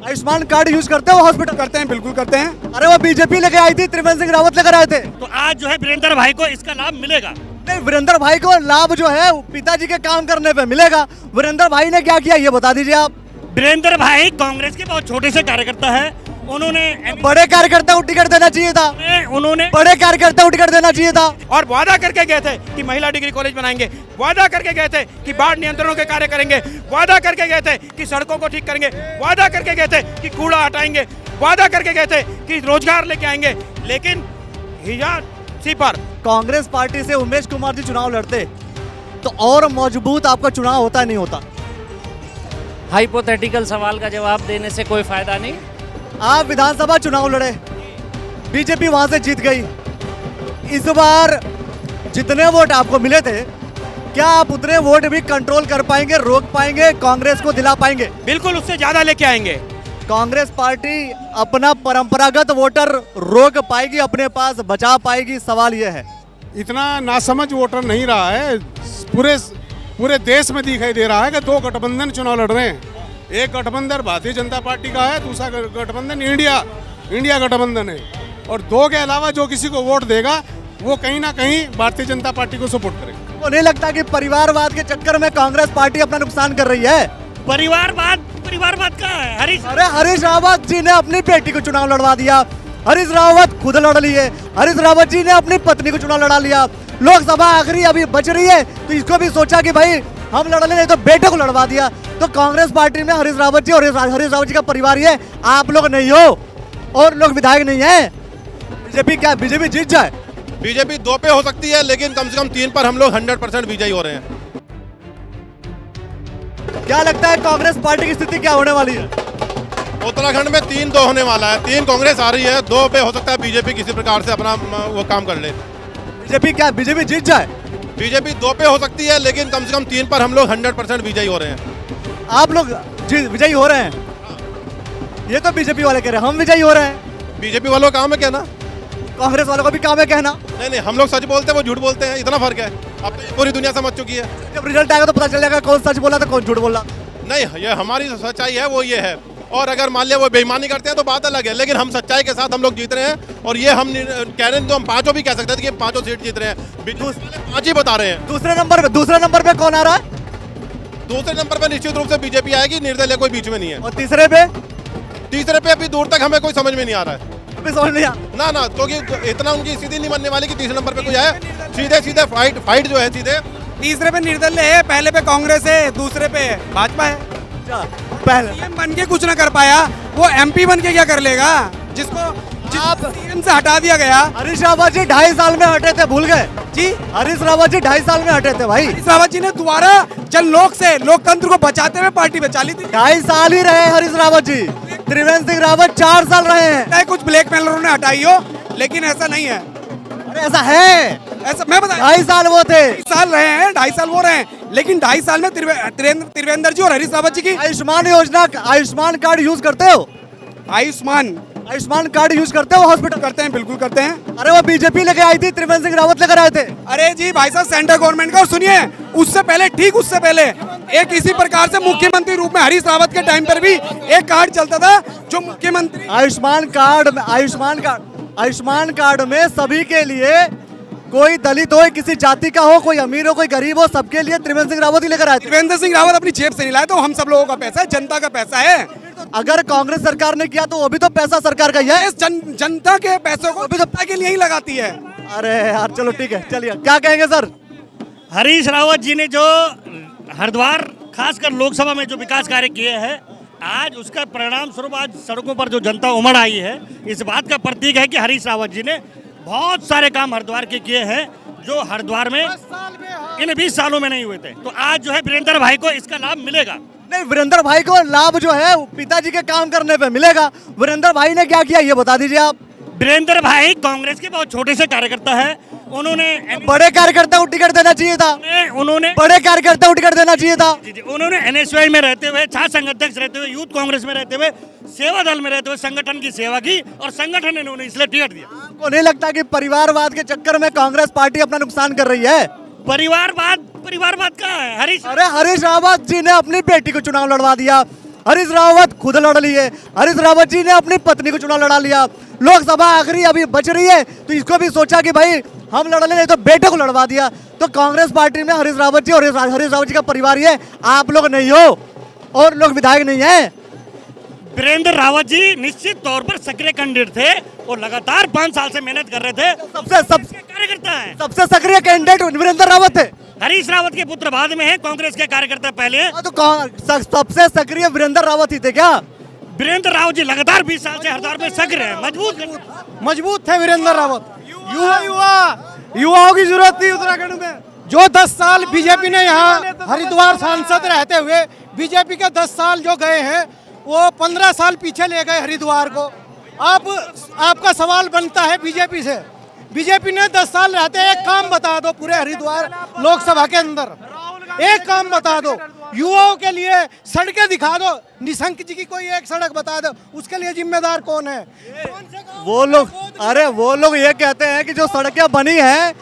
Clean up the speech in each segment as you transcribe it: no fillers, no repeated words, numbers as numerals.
Ayushman card use करते हो hospital? करते हैं, बिल्कुल करते हैं। अरे वो बीजेपी लेके आई थी, त्रिवेंद्र सिंह रावत लेकर आए थे। तो आज जो है वीरेंद्र भाई को इसका लाभ मिलेगा। नहीं, वीरेंद्र भाई को लाभ जो है पिताजी के काम करने पे मिलेगा। वीरेंद्र भाई ने क्या किया ये बता दीजिए आप। वीरेंद्र भाई कांग्रेस के बहुत छोटे से कार्यकर्ता है। उन्होंने बड़े कार्यकर्ता को टिकट देना चाहिए था। उन्होंने बड़े कार्यकर्ता को टिकट देना चाहिए था। और वादा करके गए थे कि महिला डिग्री कॉलेज बनाएंगे, वादा करके गए थे कि बाढ़ नियंत्रणों के कार्य करेंगे, वादा करके गए थे कि सड़कों को ठीक करेंगे, वादा करके गए थे कि कूड़ा हटाएंगे, वादा करके गए थे कि रोजगार लेके आएंगे। लेकिन सी पर कांग्रेस पार्टी से उमेश कुमार जी चुनाव लड़ते तो और मजबूत आपका चुनाव होता नहीं होता? हाइपोथेटिकल सवाल का जवाब देने से कोई फायदा नहीं। आप विधानसभा चुनाव लड़े, बीजेपी वहां से जीत गई। इस बार जितने वोट आपको मिले थे, क्या आप उतने वोट भी कंट्रोल कर पाएंगे, रोक पाएंगे, कांग्रेस को दिला पाएंगे? बिल्कुल उससे ज्यादा लेके आएंगे। कांग्रेस पार्टी अपना परंपरागत वोटर रोक पाएगी, अपने पास बचा पाएगी? सवाल यह है। इतना नासमझ वोटर नहीं रहा है। पूरे देश में दिखाई दे रहा है कि दो गठबंधन चुनाव लड़ रहे हैं। एक गठबंधन भारतीय जनता पार्टी का है, दूसरा गठबंधन इंडिया गठबंधन है। और दो के अलावा जो किसी को वोट देगा वो कहीं ना कहीं भारतीय जनता पार्टी को सपोर्ट करेगा। तो नहीं लगता कि परिवारवाद के चक्कर में कांग्रेस पार्टी अपना नुकसान कर रही है? परिवारवाद का है हरीश। अरे हरीश रावत जी ने अपनी बेटी को चुनाव लड़वा दिया। हरीश रावत खुद लड़ लिए। हरीश रावत जी ने अपनी पत्नी को चुनाव लड़ा लिया। लोकसभा आखिरी अभी बच रही है तो इसको भी सोचा कि भाई हम लड़ ले, तो बेटे को लड़वा दिया। तो कांग्रेस पार्टी में हरीश रावत जी और हरीश रावत जी का परिवार ही है, आप लोग नहीं हो और लोग विधायक नहीं है। बीजेपी जीत जाए? बीजेपी 2 पे हो सकती है, लेकिन कम से कम 3 पर हम लोग 100% विजयी हो रहे हैं। क्या लगता है कांग्रेस पार्टी की स्थिति क्या होने वाली है? उत्तराखंड में 3-2 होने वाला है। 3 कांग्रेस आ रही है, 2 पे हो सकता है बीजेपी किसी प्रकार से अपना वो काम कर ले। बीजेपी जीत जाए? बीजेपी 2 पे हो सकती है, लेकिन कम से कम 3 पर हम लोग 100% विजयी हो रहे हैं। आप लोग विजयी हो रहे हैं? ये तो बीजेपी वाले कह रहे हैं हम विजयी हो रहे हैं। बीजेपी वालों का काम है कहना, कांग्रेस वालों का भी काम है कहना। नहीं, हम लोग सच बोलते हैं, वो झूठ बोलते हैं, इतना फर्क है। अब तो ये पूरी दुनिया समझ चुकी है। जब रिजल्ट आएगा तो पता चल जाएगा कौन सच बोला था कौन झूठ बोला। नहीं, ये हमारी सच्चाई है, वो ये है। और अगर मान लिया वो बेईमानी करते हैं तो बात अलग है, लेकिन हम सच्चाई के साथ हम लोग जीत रहे हैं। और ये हम कह रहे हैं तो हम 5 भी कह सकते थे कि 5 सीट जीत रहे हैं। 5 ही बता रहे हैं। दूसरे नंबर पे कौन आ रहा है? दूसरे नंबर पे निश्चित रूप से बीजेपी आएगी, निर्दलीय कोई बीच में नहीं है। और तीसरे पे अभी दूर तक हमें कोई समझ में नहीं आ रहा है। अभी समझ नहीं आ ना क्योंकि इतना उनकी स्थिति नहीं बनने वाली कि तीसरे नंबर पे कोई आए। सीधे फाइट जो है सीधे। तीसरे पे निर्दलीय है, पहले पे कांग्रेस है, दूसरे पे भाजपा है। पहले सीएम बन के कुछ ना कर पाया, वो एमपी बन के क्या कर लेगा? जिसको सीएम से हटा दिया गया। हरीश रावत जी 2.5 साल में हटे थे, भूल गए जी? हरीश रावत जी 2.5 साल में हटे थे भाई। हरीश रावत जी ने दोबारा लोकतंत्र को बचाते हुए पार्टी बचा ली थी। 2.5 साल ही रहे हरीश रावत जी। त्रिवेंद्र सिंह रावत 4 साल रहे हैं। चाहे कुछ ब्लैकमेलरों ने हटाई हो, लेकिन ऐसा नहीं है। अरे ऐसा है, ऐसा मैं बता 2.5 साल वो थे। 2.5 साल रहे हैं, 2.5 साल वो रहे हैं, लेकिन 2.5 साल में त्रिवेंद्र जी और हरीश रावत जी की आयुष्मान कार्ड यूज करते हो? आयुष्मान कार्ड यूज करते हो हॉस्पिटल? करते हैं, बिल्कुल करते हैं। अरे वो बीजेपी लेके आई थी, त्रिवेंद्र सिंह रावत लेकर आए थे। अरे जी भाई साहब, सेंट्रल गवर्नमेंट का। और सुनिए, उससे पहले एक इसी प्रकार से मुख्यमंत्री रूप में हरीश रावत के टाइम पर भी एक कार्ड चलता था जो मुख्यमंत्री आयुष्मान कार्ड में सभी के लिए, कोई दलित हो, किसी जाति का हो, कोई अमीर हो, कोई गरीब हो, सबके लिए त्रिवेंद्र सिंह रावत ही लेकर आए थे। त्रिवेंद्र सिंह रावत अपनी जेब से नहीं लाए, तो हम सब लोगों का पैसा है, जनता का पैसा है। अगर कांग्रेस सरकार ने किया तो वो भी तो पैसा सरकार का ही है। इस जनता के पैसों को भी जनता के लिए ही लगाती है। अरे यार चलो ठीक है, चलिए क्या कहेंगे सर? हरीश रावत जी ने जो हरिद्वार खासकर लोकसभा में जो विकास कार्य किए हैं, आज उसका परिणाम स्वरूप आज सड़कों पर जो जनता उमड़ आई है, इस बात का प्रतीक है कि हरीश रावत जी ने बहुत सारे काम हरिद्वार के किए हैं जो हरिद्वार में इन 20 सालों में नहीं हुए थे। तो आज जो है वीरेंद्र भाई को इसका लाभ मिलेगा। नहीं, वीरेंद्र भाई को लाभ जो है पिताजी के काम करने पे मिलेगा। वीरेंद्र भाई ने क्या किया ये बता दीजिए आप। वीरेंद्र भाई कांग्रेस के बहुत छोटे से कार्यकर्ता है। उन्होंने बड़े कार्यकर्ता को टिकट देना चाहिए था। बड़े कार्यकर्ता को टिकट देना चाहिए था। उन्होंने NSY में रहते हुए, छात्र संघाध्यक्ष रहते हुए, यूथ कांग्रेस में रहते हुए, सेवा दल में रहते हुए संगठन की सेवा की और संगठन ने उन्हें इसलिए टिकट दिया। आपको नहीं लगता कि परिवारवाद के चक्कर में कांग्रेस पार्टी अपना नुकसान कर रही है? परिवारवाद का है हरीश। अरे हरीश रावत जी ने अपनी बेटी को चुनाव लड़वा दिया। हरीश रावत खुद लड़ लिए। हरीश रावत जी ने अपनी पत्नी को चुनाव लड़ा लिया। लोकसभा आखिरी अभी बच रही है तो इसको भी सोचा कि भाई हम लड़ ले, तो बेटे को लड़वा दिया। तो कांग्रेस पार्टी में हरीश रावत जी और हरीश रावत जी का परिवार ही है, आप लोग नहीं हो और लोग विधायक नहीं है। वीरेंद्र रावत जी निश्चित तौर पर सक्रिय कैंडिडेट थे और लगातार 5 साल से मेहनत कर रहे थे। सबसे कार्यकर्ता हैं। सबसे सक्रिय कैंडिडेट वीरेंद्र रावत थे। हरीश रावत के पुत्र बाद में है, कांग्रेस के कार्यकर्ता पहले हैं। तो सबसे सक्रिय वीरेंद्र रावत ही थे क्या? वीरेंद्र रावत जी लगातार 20 साल से हरिद्वार में सक्रिय हैं, मजबूत थे वीरेंद्र रावत। युवाओं की जरूरत थी उत्तराखंड में। जो 10 साल बीजेपी ने यहाँ हरिद्वार सांसद रहते हुए बीजेपी के 10 साल जो गए हैं वो 15 साल पीछे ले गए हरिद्वार को। अब आपका सवाल बनता है बीजेपी से, बीजेपी ने 10 साल रहते एक काम बता दो पूरे हरिद्वार लोकसभा के अंदर, एक काम बता दो, युवाओं के लिए सड़कें दिखा दो, निशंक जी की कोई एक सड़क बता दो, उसके लिए जिम्मेदार कौन है? वो लोग, अरे वो लोग ये कहते हैं कि जो सड़कें बनी हैं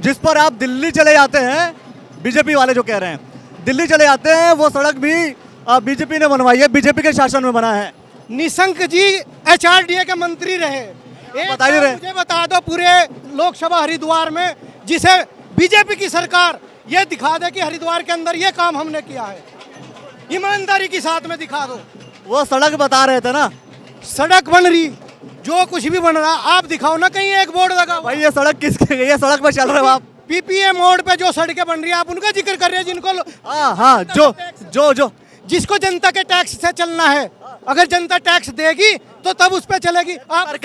जिस पर आप दिल्ली चले जाते हैं, बीजेपी वाले जो कह रहे हैं दिल्ली चले जाते हैं, वो सड़क भी बीजेपी ने बनवाई है, बीजेपी के शासन में बना है। निशंक जी HRDA के मंत्री रहे, बता ही रहे। मुझे बता दो पूरे लोकसभा हरिद्वार में जिसे बीजेपी की सरकार ये दिखा दे कि हरिद्वार के अंदर ये काम हमने किया है, ईमानदारी के साथ में दिखा दो। वो सड़क बता रहे थे ना, सड़क बन रही, जो कुछ भी बन रहा आप दिखाओ ना, कहीं एक बोर्ड लगा। भाई ये सड़क किसके, ये सड़क पे चल रहे हो आप? PPA मोड पे जो सड़कें बन रही है आप उनका जिक्र कर रहे हैं, जिनको हाँ जो जिसको जनता के टैक्स से चलना है, अगर जनता टैक्स देगी तो तब उस पे चलेगी। आप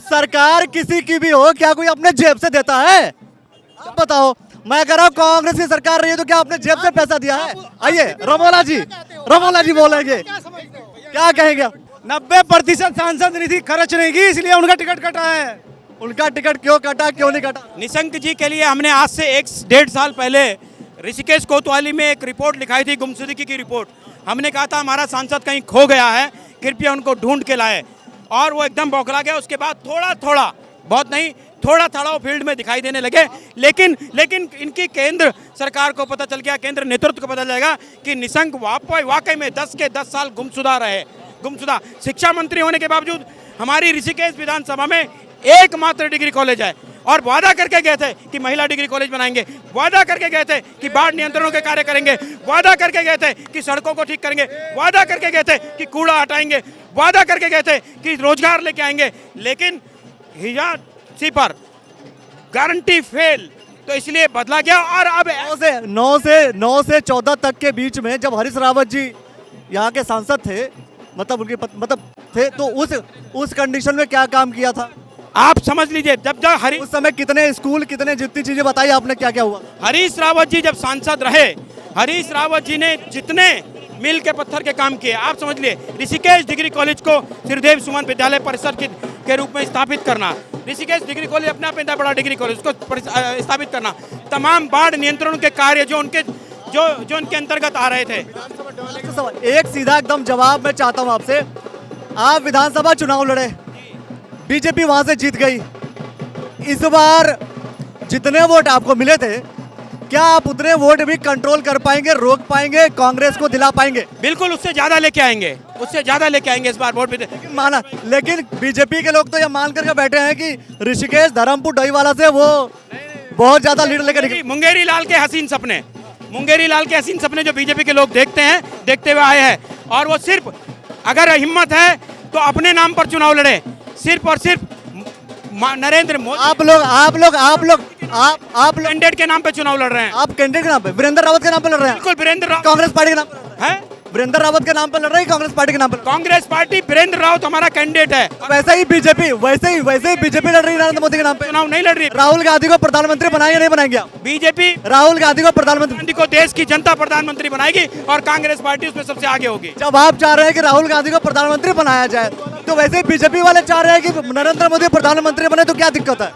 सरकार किसी की भी हो, क्या कोई अपने जेब से देता है? आप बताओ, मैं कह रहा हूँ कांग्रेस की सरकार रही है तो क्या अपने जेब से पैसा दिया है? आइए रमोला जी बोलेंगे, क्या कहेंगे? 90% सांसद निधि खर्च नहीं की, इसलिए उनका टिकट कटा है। उनका टिकट क्यों कटा, क्यों नहीं कटा? निशंक जी के लिए हमने आज से 1-1.5 साल पहले ऋषिकेश कोतवाली में एक रिपोर्ट लिखाई थी, गुमशुदगी की रिपोर्ट। हमने कहा था हमारा सांसद कहीं खो गया है, कृपया उनको ढूंढ के लाए, और वो एकदम बौखला गया। उसके बाद थोड़ा बहुत नहीं, थोड़ा वो फील्ड में दिखाई देने लगे। लेकिन इनकी केंद्र सरकार को पता चल गया, केंद्र नेतृत्व को पता चलेगा कि निशंक वाकई में 10 के 10 साल गुमशुदा रहे, गुमशुदा। शिक्षा मंत्री होने के बावजूद हमारी ऋषिकेश विधानसभा में एकमात्र डिग्री कॉलेज है, और वादा करके गए थे कि महिला डिग्री कॉलेज बनाएंगे, वादा करके गए थे कि बाढ़ नियंत्रणों के कार्य करेंगे, वादा करके गए थे कि सड़कों को ठीक करेंगे, वादा करके गए थे कि कूड़ा हटाएंगे, वादा करके गए थे कि रोजगार लेके आएंगे। लेकिन हिजाची पर गारंटी फेल, तो इसलिए बदला गया। और अब 9 से 14 तक के बीच में जब हरीश रावत जी यहाँ के सांसद थे, तो उस कंडीशन में क्या काम किया था आप समझ लीजिए। जब उस समय कितने स्कूल, कितने जितनी चीजें बताई आपने, क्या क्या हुआ? हरीश रावत जी जब सांसद रहे, हरीश रावत जी ने जितने मील के पत्थर के काम किए, आप समझ लिए। ऋषिकेश डिग्री कॉलेज को श्रीदेव सुमन विद्यालय परिसर के रूप में स्थापित करना, ऋषिकेश डिग्री कॉलेज अपने आप में इतना बड़ा डिग्री कॉलेज उसको स्थापित करना, तमाम बाढ़ नियंत्रण के कार्य जो उनके अंतर्गत आ रहे थे। एक सीधा एकदम जवाब मैं चाहता हूँ आपसे। आप विधानसभा चुनाव लड़े, बीजेपी वहां से जीत गई, इस बार जितने वोट आपको मिले थे, क्या आप उतने वोट भी कंट्रोल कर पाएंगे, रोक पाएंगे, कांग्रेस को दिला पाएंगे? बिल्कुल उससे ज्यादा लेके आएंगे, इस बार वोट भी माना। लेकिन बीजेपी के लोग तो ये मान करके बैठे हैं कि ऋषिकेश धर्मपुर डोईवाला से वो बहुत ज्यादा लीड लेकर मुंगेरी लाल के हसीन सपने जो बीजेपी के लोग देखते हुए आए हैं, और वो सिर्फ अगर हिम्मत है तो अपने नाम पर चुनाव लड़े, सिर्फ और सिर्फ नरेंद्र मोदी। आप कैंडिडेट के नाम पे चुनाव लड़ रहे हैं। आप कैंडिडेट के नाम पे, वीरेंद्र रावत के नाम पे लड़ रहे हैं? बिल्कुल, वीरेंद्र रावत कांग्रेस पार्टी के नाम पे है। वीरेंद्र रावत के नाम पे लड़ रही है, कांग्रेस पार्टी के नाम पे? कांग्रेस पार्टी, वीरेंद्र रावत हमारा कैंडिडेट है। वैसे ही बीजेपी लड़ रही है नरेंद्र मोदी के नाम पे। चुनाव नहीं लड़ रही। राहुल गांधी को प्रधानमंत्री बनाएंगे, नहीं बनाएंगे? बीजेपी राहुल गांधी को प्रधानमंत्री को देश की जनता प्रधानमंत्री बनाएगी, और कांग्रेस पार्टी उसमें सबसे आगे होगी। जब आप चाह रहे हैं कि राहुल गांधी को प्रधानमंत्री बनाया जाए, तो वैसे ही बीजेपी वाले चाह रहे हैं कि नरेंद्र मोदी प्रधानमंत्री बने, तो क्या दिक्कत है?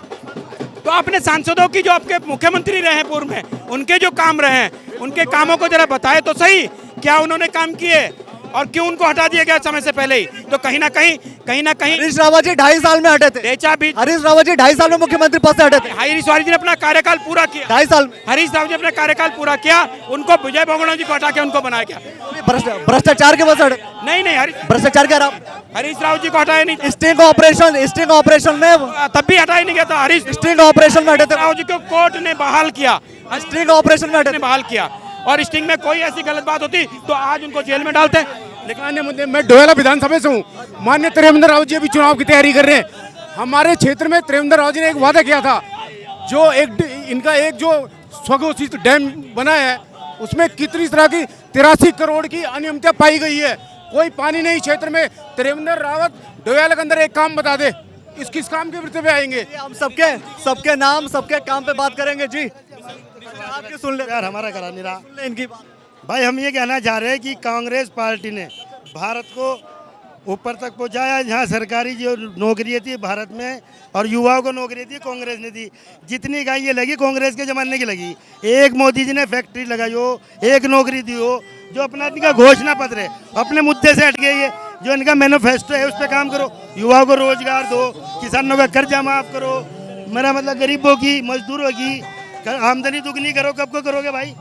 तो अपने सांसदों की, जो आपके मुख्यमंत्री रहे हैं पूर्व में, उनके जो काम रहे हैं, उनके कामों को जरा बताए तो सही, क्या उन्होंने काम किए? और क्यों उनको हटा दिया गया समय से पहले ही? तो कहीं ना कहीं हरीश रावत जी 2.5 साल में हटे थे। रेचा भी हरीश रावत जी 2.5 साल में मुख्यमंत्री पद से हटे थे। हरीश रावत जी ने अपना कार्यकाल पूरा किया। 2.5 साल में हरीश रावत जी ने अपना कार्यकाल पूरा किया, उनको विजय बहुगुणा जी को हटा के उनको बनाया गया। भ्रष्टाचार के वजह से हटे। नहीं भ्रष्टाचार के आरोप, हरीश रावत जी को हटाया नहीं, स्टिंग ऑपरेशन में, तब भी हटाया नहीं गया था। हरीश स्टिंग ऑपरेशन में हटे थे। रावत जी को कोर्ट ने बहाल किया, स्टिंग ऑपरेशन में हटे ने थे। बहाल किया, और स्टिंग में कोई ऐसी गलत बात होती तो आज उनको जेल में डालते। लेकिन अन्य मुद्दे, मैं डोयला विधानसभा से हूँ। माननीय त्रिवेंद्र रावत जी अभी चुनाव की तैयारी कर रहे हैं। हमारे क्षेत्र में त्रिवेंद्र रावत जी ने एक वादा किया था, जो इनका एक जो स्वघोषित डैम बना है उसमें कितनी तरह की 83 करोड़ की अनियमितता पाई गई है। कोई पानी नहीं क्षेत्र में। त्रिवेंद्र रावत डोयला के अंदर एक काम बता दे, किस काम के वृत्ति पे आएंगे? हम सबके नाम सबके काम पे बात करेंगे जी। आपकी सुन ले यार हमारा करा नहीं रहा। सुन ले इनकी बात। भाई हम ये कहना चाह रहे हैं कि कांग्रेस पार्टी ने भारत को ऊपर तक पहुंचाया। जहाँ सरकारी जो नौकरियाँ थी भारत में और युवाओं को नौकरी थी कांग्रेस ने दी। जितनी इकाई ये लगी कांग्रेस के जमाने की लगी। एक मोदी जी ने फैक्ट्री लगाई हो, एक नौकरी दी हो, जो अपना इनका घोषणा पत्र है अपने मुद्दे से हट गई है। जो इनका मैनिफेस्टो है उस पर काम करो, युवाओं को रोजगार दो, किसानों का कर्जा माफ करो, मेरा मतलब गरीबों की, मजदूरों की आमदनी दुगनी करो। कब को करोगे भाई?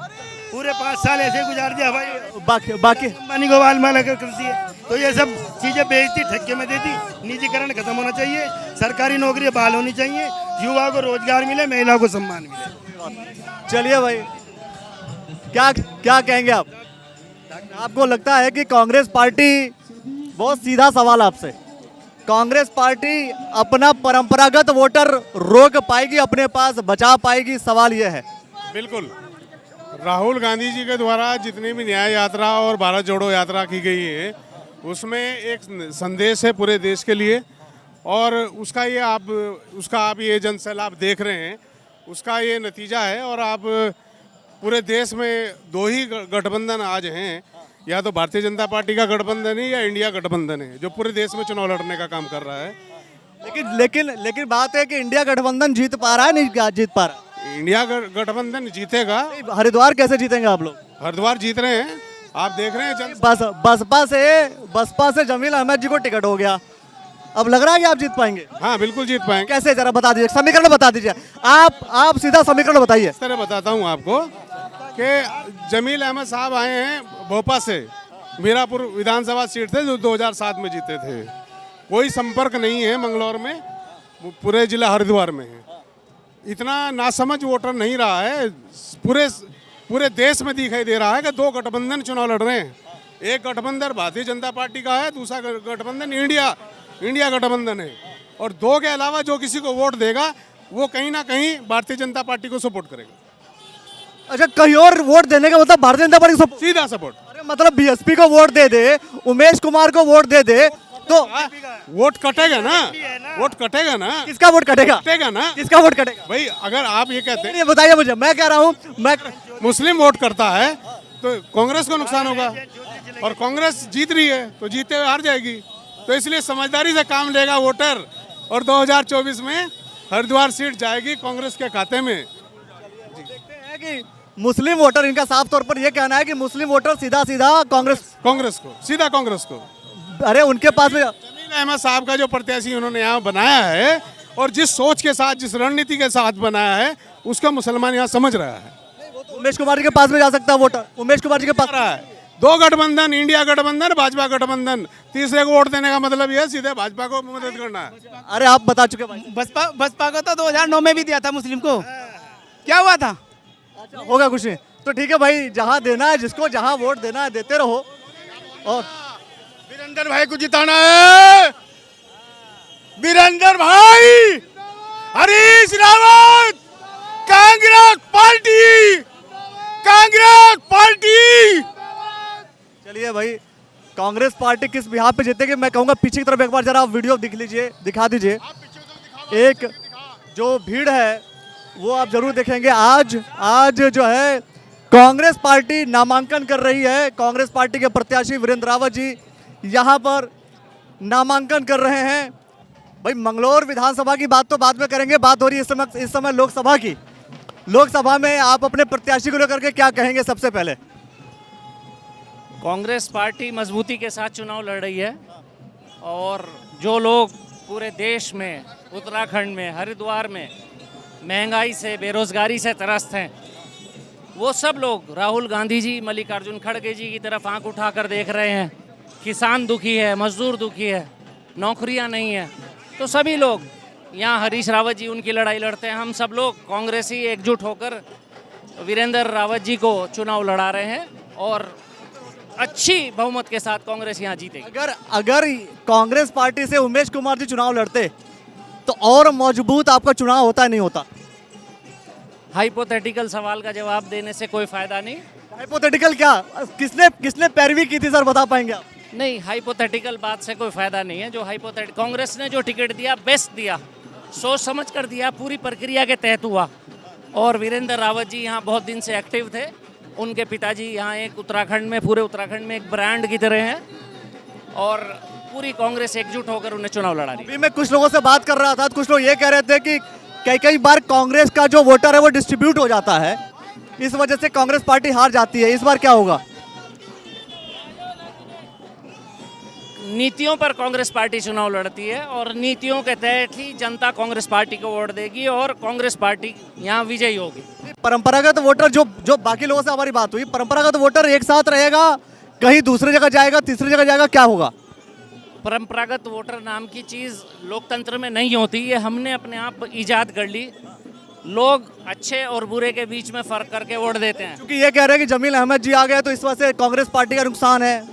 पूरे 5 साल ऐसे गुजार दिया भाई। बाकी अंबानी को वाल माल करती है, तो ये सब चीजें बेचती, ठेके में देती। निजीकरण खत्म होना चाहिए, सरकारी नौकरी बहाल होनी चाहिए, युवाओं को रोजगार मिले, महिलाओं को सम्मान मिले। चलिए भाई, क्या कहेंगे आप? आपको लगता है कि कांग्रेस पार्टी, बहुत सीधा सवाल आपसे, कांग्रेस पार्टी अपना परंपरागत वोटर रोक पाएगी, अपने पास बचा पाएगी? सवाल यह है। बिल्कुल। राहुल गांधी जी के द्वारा जितनी भी न्याय यात्रा और भारत जोड़ो यात्रा की गई है उसमें एक संदेश है पूरे देश के लिए, और उसका आप ये जनसैलाब देख रहे हैं, उसका ये नतीजा है। और आप पूरे देश में 2 ही गठबंधन आज हैं, या तो भारतीय जनता पार्टी का गठबंधन है या इंडिया गठबंधन है, जो पूरे देश में चुनाव लड़ने का काम कर रहा है। लेकिन बात है कि इंडिया गठबंधन जीत पा रहा है, नहीं जीत पा रहा? इंडिया गठबंधन जीतेगा। हरिद्वार कैसे जीतेंगे आप लोग? हरिद्वार जीत रहे हैं, आप देख रहे हैं। बसपा से जमील अहमद जी को टिकट हो गया, अब लग रहा है कि आप जीत पाएंगे? हाँ बिल्कुल जीत पाएंगे। कैसे, जरा बता दीजिए, समीकरण बता दीजिए। आप सीधा समीकरण बताइए। इस तरह बताता हूँ आपको कि जमील अहमद साहब आए हैं भोपाल से, मीरापुर विधानसभा सीट थे जो 2007 में जीते थे। कोई संपर्क नहीं है मंगलौर में, पूरे जिला हरिद्वार में है। इतना नासमझ वोटर नहीं रहा है। पूरे देश में दिखाई दे रहा है कि 2 गठबंधन चुनाव लड़ रहे हैं। एक गठबंधन भारतीय जनता पार्टी का है, दूसरा गठबंधन इंडिया गठबंधन है। और 2 के अलावा जो किसी को वोट देगा वो कहीं ना कहीं भारतीय जनता पार्टी को सपोर्ट करेगा। अच्छा, कहीं और वोट देने का मतलब भारतीय जनता पार्टी को सीधा सपोर्ट। अरे मतलब बीएसपी को वोट दे दे, उमेश कुमार को वोट दे दे, तो वोट कटेगा ना, वोट कटेगा ना। किसका वोट कटेगा? कटेगा ना, किसका वोट कटेगा भाई? अगर आप ये कहते हैं, बताइए मुझे, मैं कह रहा हूँ, मैं मुस्लिम वोट करता है तो कांग्रेस को नुकसान होगा, और कांग्रेस जीत रही है तो जीते हुए हार जाएगी। तो इसलिए समझदारी से काम लेगा वोटर, और 2024 में हरिद्वार सीट जाएगी कांग्रेस के खाते में। देखते हैं कि मुस्लिम वोटर, इनका साफ तौर पर यह कहना है कि मुस्लिम वोटर सीधा कांग्रेस को, अरे उनके पास में जमील अहमद साहब का जो प्रत्याशी उन्होंने यहाँ बनाया है, और जिस सोच के साथ, जिस रणनीति के साथ बनाया है, उसका मुसलमान यहाँ समझ रहा है। उमेश कुमार जी के पास में जा सकता है वोटर, उमेश कुमार जी के पास रहा है। 2 गठबंधन, इंडिया गठबंधन, भाजपा गठबंधन, तीसरे को वोट देने का मतलब यह सीधे भाजपा को मदद करना है। अरे आप बता चुके भाई। बसपा को तो 2009 में भी दिया था मुस्लिम को, क्या हुआ था? अच्छा, होगा कुछ नहीं तो ठीक है भाई, जहाँ देना है, जिसको जहाँ वोट देना है देते रहो। और वीरेंद्र भाई को जिताना है, वीरेंद्र भाई, हरीश रावत, कांग्रेस पार्टी। चलिए भाई, कांग्रेस पार्टी किस बिहार पे जीतेगी? मैं कहूँगा पीछे की तरफ एक बार जरा आप वीडियो दिखा दीजिए। एक जो भीड़ है वो आप जरूर देखेंगे। आज जो है कांग्रेस पार्टी नामांकन कर रही है। कांग्रेस पार्टी के प्रत्याशी वीरेंद्र रावत जी यहाँ पर नामांकन कर रहे हैं। भाई मंगलौर विधानसभा की बात तो बाद में करेंगे, बात हो रही है इस समय लोकसभा की। लोकसभा में आप अपने प्रत्याशी को लेकर के क्या कहेंगे? सबसे पहले कांग्रेस पार्टी मजबूती के साथ चुनाव लड़ रही है और जो लोग पूरे देश में, उत्तराखंड में, हरिद्वार में महंगाई से, बेरोजगारी से त्रस्त हैं, वो सब लोग राहुल गांधी जी, मल्लिकार्जुन खड़गे जी की तरफ आंख उठाकर देख रहे हैं। किसान दुखी है, मजदूर दुखी है, नौकरियां नहीं है, तो सभी लोग यहाँ हरीश रावत जी उनकी लड़ाई लड़ते हैं। हम सब लोग कांग्रेसी एकजुट होकर वीरेंद्र रावत जी को चुनाव लड़ा रहे हैं और अच्छी बहुमत के साथ कांग्रेस यहाँ जीतेगी। अगर अगर कांग्रेस पार्टी से उमेश कुमार जी चुनाव लड़ते तो और मजबूत आपका चुनाव होता नहीं होता? हाइपोथेटिकल सवाल का जवाब देने से कोई फायदा नहीं। हाइपोथेटिकल क्या? किसने पैरवी की थी सर, बता पाएंगे आप? नहीं, हाइपोथेटिकल बात से कोई फायदा नहीं है। जो कांग्रेस ने जो टिकट दिया, बेस्ट दिया, सोच समझ कर दिया, पूरी प्रक्रिया के तहत हुआ। और वीरेंद्र रावत जी यहाँ बहुत दिन से एक्टिव थे। उनके पिताजी यहाँ एक उत्तराखंड में, पूरे उत्तराखंड में एक ब्रांड की तरह हैं और पूरी कांग्रेस एकजुट होकर उन्हें चुनाव लड़ा रही है। अभी मैं कुछ लोगों से बात कर रहा था, कुछ लोग ये कह रहे थे कि कई बार कांग्रेस का जो वोटर है वो डिस्ट्रीब्यूट हो जाता है, इस वजह से कांग्रेस पार्टी हार जाती है। इस बार क्या होगा? नीतियों पर कांग्रेस पार्टी चुनाव लड़ती है और नीतियों के तहत ही जनता कांग्रेस पार्टी को वोट देगी और कांग्रेस पार्टी यहाँ विजयी होगी। परंपरागत वोटर जो बाकी लोगों से हमारी बात हुई, परंपरागत वोटर एक साथ रहेगा, कहीं दूसरी जगह जाएगा, तीसरी जगह जाएगा, क्या होगा? परंपरागत वोटर नाम की चीज़ लोकतंत्र में नहीं होती, ये हमने अपने आप इजाद कर ली। लोग अच्छे और बुरे के बीच में फर्क करके वोट देते हैं। क्योंकि ये कह रहे हैं कि जमील अहमद जी आ गए तो इस वजह से कांग्रेस पार्टी का नुकसान है।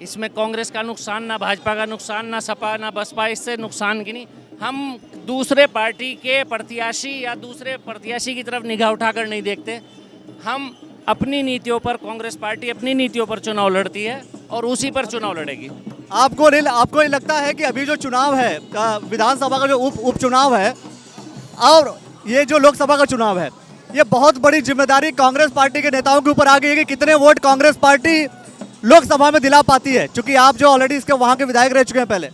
इसमें कांग्रेस का नुकसान, ना भाजपा का नुकसान, ना सपा, ना बसपा, इससे नुकसान की नहीं। हम दूसरे पार्टी के प्रत्याशी या दूसरे प्रत्याशी की तरफ निगाह उठाकर नहीं देखते। हम अपनी नीतियों पर, कांग्रेस पार्टी अपनी नीतियों पर चुनाव लड़ती है और उसी पर चुनाव लड़ेगी। आपको नहीं लगता है कि अभी जो चुनाव है, विधानसभा का जो उपचुनाव है और ये जो लोकसभा का चुनाव है, ये बहुत बड़ी जिम्मेदारी कांग्रेस पार्टी के नेताओं के ऊपर आ गई है कि कितने वोट कांग्रेस पार्टी लोकसभा में दिला पाती है? क्योंकि आप जो ऑलरेडी इसके वहां के विधायक रह चुके हैं, पहले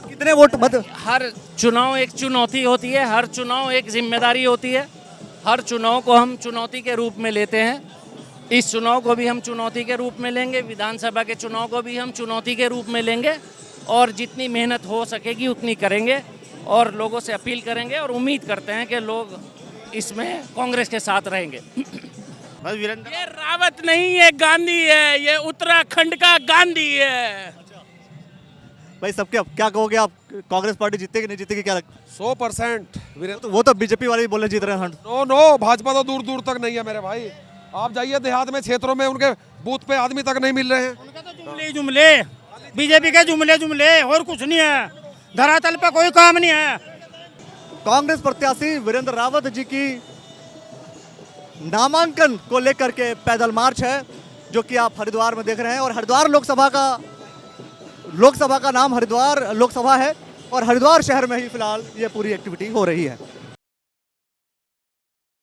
कितने वोट हर चुनाव एक चुनौती होती है, हर चुनाव एक जिम्मेदारी होती है। हर चुनाव को हम चुनौती के रूप में लेते हैं। इस चुनाव को भी हम चुनौती के रूप में लेंगे, विधानसभा के चुनाव को भी हम चुनौती के रूप में लेंगे और जितनी मेहनत हो सकेगी उतनी करेंगे और लोगों से अपील करेंगे और उम्मीद करते हैं कि लोग इसमें कांग्रेस के साथ रहेंगे। ये रावत नहीं, ये गांधी है, ये उत्तराखंड का गांधी है। भाई सबके क्या कहोगे आप? कांग्रेस पार्टी जीतेगी नहीं जीतेगी, क्या लगता है? 100%। वो तो बीजेपी वाले बोले जीत रहे हैं। नो, भाजपा तो दूर दूर तक नहीं है मेरे भाई। आप जाइए देहात में, क्षेत्रों में, उनके बूथ पे आदमी तक नहीं मिल रहे हैं। उनका तो जुमले बीजेपी के जुमले और कुछ नहीं है, धरातल पे कोई काम नहीं है। कांग्रेस प्रत्याशी वीरेंद्र रावत जी की नामांकन को लेकर के पैदल मार्च है, जो कि आप हरिद्वार में देख रहे हैं। और हरिद्वार लोकसभा का नाम हरिद्वार लोकसभा है और हरिद्वार शहर में ही फिलहाल ये पूरी एक्टिविटी हो रही है।